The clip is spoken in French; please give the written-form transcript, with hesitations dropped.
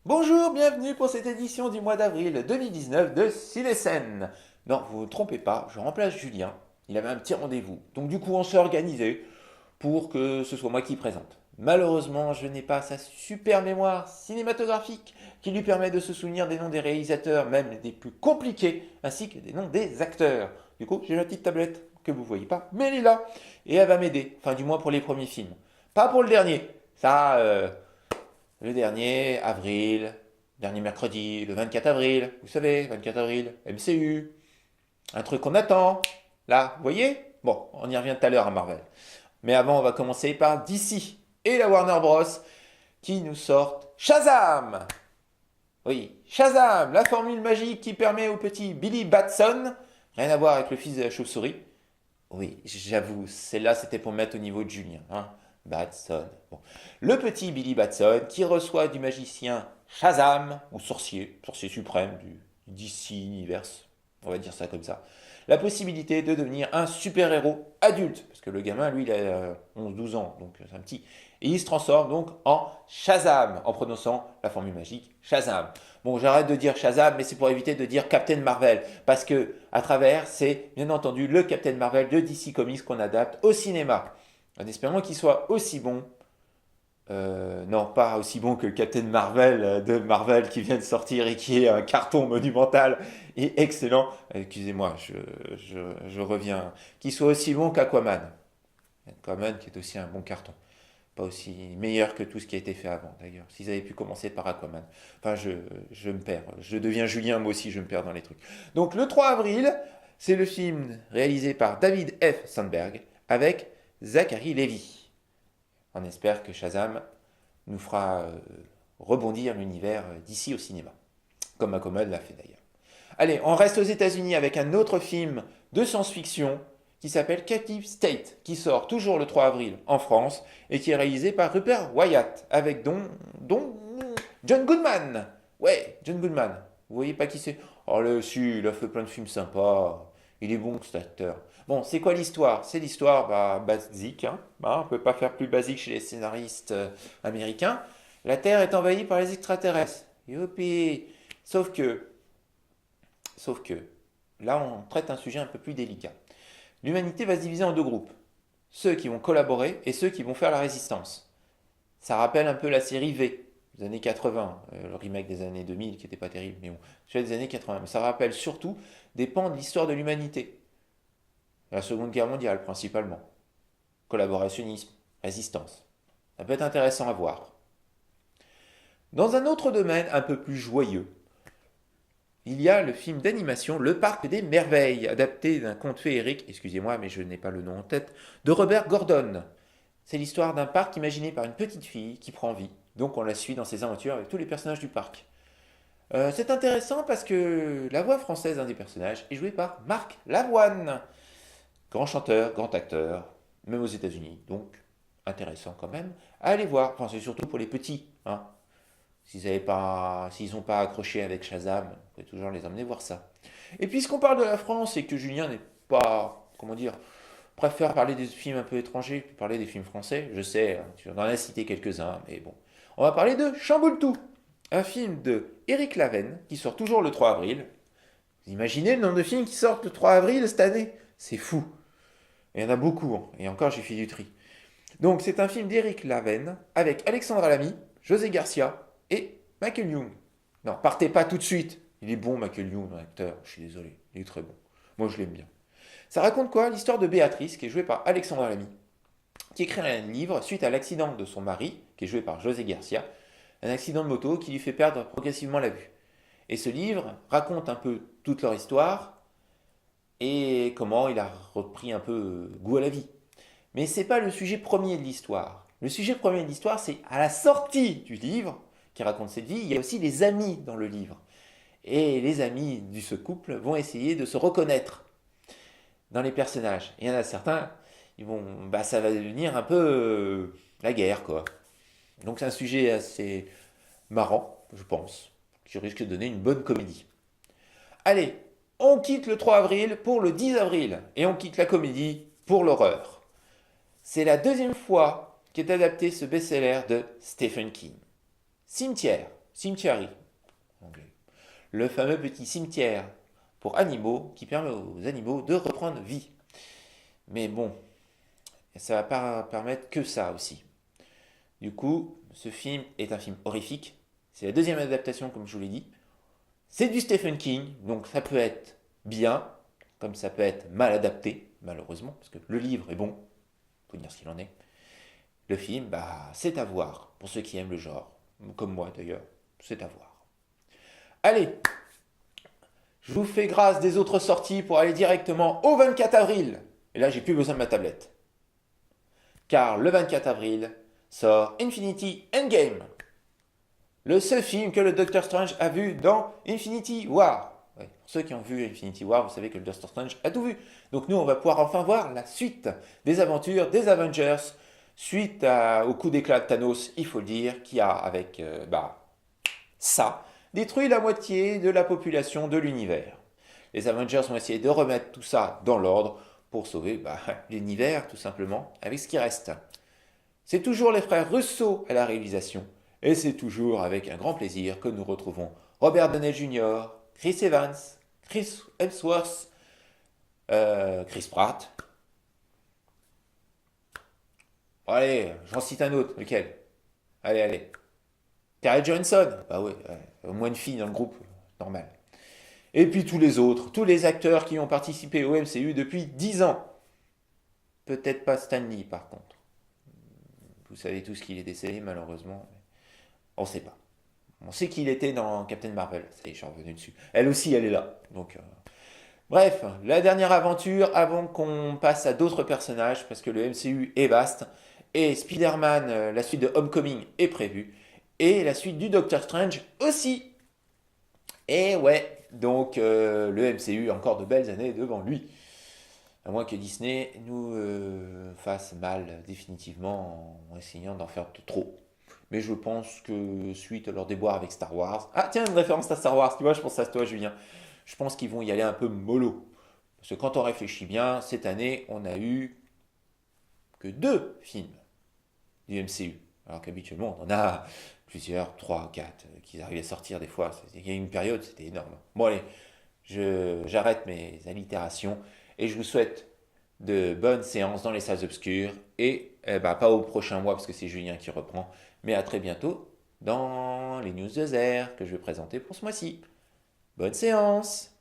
Bonjour, bienvenue pour cette édition du mois d'avril 2019 de Ciné-Scène. Non, vous ne vous trompez pas, je remplace Julien. Il avait un petit rendez-vous. Donc du coup, on s'est organisé pour que ce soit moi qui présente. Malheureusement, je n'ai pas sa super mémoire cinématographique qui lui permet de se souvenir des noms des réalisateurs, même des plus compliqués, ainsi que des noms des acteurs. Du coup, j'ai ma petite tablette que vous ne voyez pas, mais elle est là. Et elle va m'aider, enfin du moins pour les premiers films. Pas pour le dernier. Ça, le dernier, avril, dernier mercredi, le 24 avril, vous savez, 24 avril, MCU, un truc qu'on attend. Là, vous voyez? Bon, on y revient tout à l'heure à Marvel. Mais avant, on va commencer par DC et la Warner Bros. Qui nous sortent Shazam! Oui, Shazam, la formule magique qui permet au petit Billy Batson, rien à voir avec le fils de la chauve-souris. Oui, j'avoue, celle-là c'était pour mettre au niveau de Julien. Hein. Batson. Bon. Le petit Billy Batson qui reçoit du magicien Shazam, ou sorcier suprême du DC Universe, on va dire ça comme ça, la possibilité de devenir un super-héros adulte, parce que le gamin, lui, il a 11-12 ans, donc c'est un petit, et il se transforme donc en Shazam, en prononçant la formule magique Shazam. Bon, j'arrête de dire Shazam, mais c'est pour éviter de dire Captain Marvel, parce que à travers, c'est bien entendu le Captain Marvel de DC Comics qu'on adapte au cinéma. En espérant qu'il soit aussi bon. Non, pas aussi bon que Captain Marvel de Marvel qui vient de sortir et qui est un carton monumental et excellent. Excusez-moi, je reviens. Qu'il soit aussi bon qu'Aquaman. Aquaman qui est aussi un bon carton. Pas aussi meilleur que tout ce qui a été fait avant d'ailleurs. S'ils avaient pu commencer par Aquaman. Enfin, je me perds. Je deviens Julien, moi aussi je me perds dans les trucs. Donc le 3 avril, c'est le film réalisé par David F. Sandberg avec Zachary Levi. On espère que Shazam nous fera rebondir l'univers d'ici au cinéma, comme Aquaman l'a fait d'ailleurs. Allez, on reste aux États-Unis avec un autre film de science-fiction qui s'appelle Captive State, qui sort toujours le 3 avril en France et qui est réalisé par Rupert Wyatt avec John Goodman. Ouais, John Goodman. Vous voyez pas qui c'est? Oh, si, il a fait plein de films sympas. Il est bon, cet acteur. Bon, c'est quoi l'histoire? C'est l'histoire basique. Hein. On ne peut pas faire plus basique chez les scénaristes américains. La Terre est envahie par les extraterrestres. Youpi! Sauf que, là, on traite un sujet un peu plus délicat. L'humanité va se diviser en deux groupes. Ceux qui vont collaborer et ceux qui vont faire la résistance. Ça rappelle un peu la série V des années 80, le remake des années 2000 qui n'était pas terrible, mais bon, celui des années 80. Mais ça rappelle surtout des pans de l'histoire de l'humanité. La Seconde Guerre mondiale principalement. Collaborationnisme, résistance. Ça peut être intéressant à voir. Dans un autre domaine un peu plus joyeux, il y a le film d'animation Le Parc des Merveilles, adapté d'un conte féerique, excusez-moi mais je n'ai pas le nom en tête, de Robert Gordon. C'est l'histoire d'un parc imaginé par une petite fille qui prend vie. Donc on la suit dans ses aventures avec tous les personnages du parc. C'est intéressant parce que la voix française d'un des personnages est jouée par Marc Lavoine. Grand chanteur, grand acteur, même aux États-Unis, donc intéressant quand même à aller voir. Enfin, c'est surtout pour les petits. Hein. S'ils n'ont pas accroché avec Shazam, vous pouvez toujours les emmener voir ça. Et puisqu'on parle de la France et que Julien n'est pas, comment dire, préfère parler des films un peu étrangers que parler des films français, je sais, hein, tu en as cité quelques-uns, mais bon. On va parler de Chamboule-Tout, un film de Éric Laven qui sort toujours le 3 avril. Vous imaginez le nombre de films qui sortent le 3 avril cette année? C'est fou. Il y en a beaucoup, hein. Et encore j'ai fait du tri. Donc c'est un film d'Éric Laven avec Alexandra Lamy, José Garcia et Michael Young. Non, partez pas tout de suite. Il est bon Michael Young, l'acteur, je suis désolé, il est très bon. Moi je l'aime bien. Ça raconte quoi? L'histoire de Béatrice, qui est jouée par Alexandra Lamy, qui écrit un livre suite à l'accident de son mari, qui est joué par José Garcia, un accident de moto qui lui fait perdre progressivement la vue. Et ce livre raconte un peu toute leur histoire et comment il a repris un peu goût à la vie. Mais ce n'est pas le sujet premier de l'histoire. Le sujet premier de l'histoire, c'est à la sortie du livre qui raconte cette vie, il y a aussi les amis dans le livre. Et les amis de ce couple vont essayer de se reconnaître dans les personnages. Il y en a certains, ça va devenir un peu la guerre, quoi. Donc c'est un sujet assez marrant, je pense, qui risque de donner une bonne comédie. Allez, on quitte le 3 avril pour le 10 avril, et on quitte la comédie pour l'horreur. C'est la deuxième fois qu'est adapté ce best-seller de Stephen King. Cimetière, Cemetery, en anglais. Le fameux petit cimetière pour animaux qui permet aux animaux de reprendre vie. Mais bon, ça va pas permettre que ça aussi. Du coup, ce film est un film horrifique. C'est la deuxième adaptation, comme je vous l'ai dit. C'est du Stephen King, donc ça peut être bien, comme ça peut être mal adapté, malheureusement, parce que le livre est bon, faut dire ce qu'il en est. Le film, c'est à voir, pour ceux qui aiment le genre, comme moi d'ailleurs, c'est à voir. Allez, je vous fais grâce des autres sorties pour aller directement au 24 avril. Et là, j'ai plus besoin de ma tablette. Car le 24 avril sort Infinity Endgame. Le seul film que le Doctor Strange a vu dans Infinity War. Ouais, pour ceux qui ont vu Infinity War, vous savez que le Doctor Strange a tout vu. Donc nous, on va pouvoir enfin voir la suite des aventures des Avengers suite au coup d'éclat de Thanos, il faut le dire, qui a, avec ça, détruit la moitié de la population de l'univers. Les Avengers vont essayer de remettre tout ça dans l'ordre pour sauver l'univers, tout simplement, avec ce qui reste. C'est toujours les frères Russo à la réalisation, et c'est toujours avec un grand plaisir que nous retrouvons Robert Downey Jr., Chris Evans, Chris Hemsworth, Chris Pratt. Bon, allez, j'en cite un autre, lequel? Allez. Scarlett Johansson. Bah ouais, au moins une fille dans le groupe, normal. Et puis tous les autres, tous les acteurs qui ont participé au MCU depuis 10 ans. Peut-être pas Stan Lee par contre. Vous savez tous qu'il est décédé malheureusement. On ne sait pas. On sait qu'il était dans Captain Marvel. Ça y est, je suis revenu dessus. Elle aussi, elle est là. Donc, bref, la dernière aventure avant qu'on passe à d'autres personnages, parce que le MCU est vaste. Et Spider-Man, la suite de Homecoming est prévue. Et la suite du Doctor Strange aussi. Et ouais, donc le MCU a encore de belles années devant lui. À moins que Disney nous fasse mal définitivement en essayant d'en faire de trop. Mais je pense que suite à leur déboire avec Star Wars... Ah tiens, une référence à Star Wars, tu vois, je pense à toi Julien. Je pense qu'ils vont y aller un peu mollo. Parce que quand on réfléchit bien, cette année, on a eu que 2 films du MCU. Alors qu'habituellement, on en a plusieurs, 3, 4, qui arrivent à sortir des fois. Il y a une période, c'était énorme. Bon allez, j'arrête mes allitérations et je vous souhaite de bonnes séances dans les salles obscures et pas au prochain mois parce que c'est Julien qui reprend, mais à très bientôt dans les news de Zer que je vais présenter pour ce mois-ci. Bonne séance!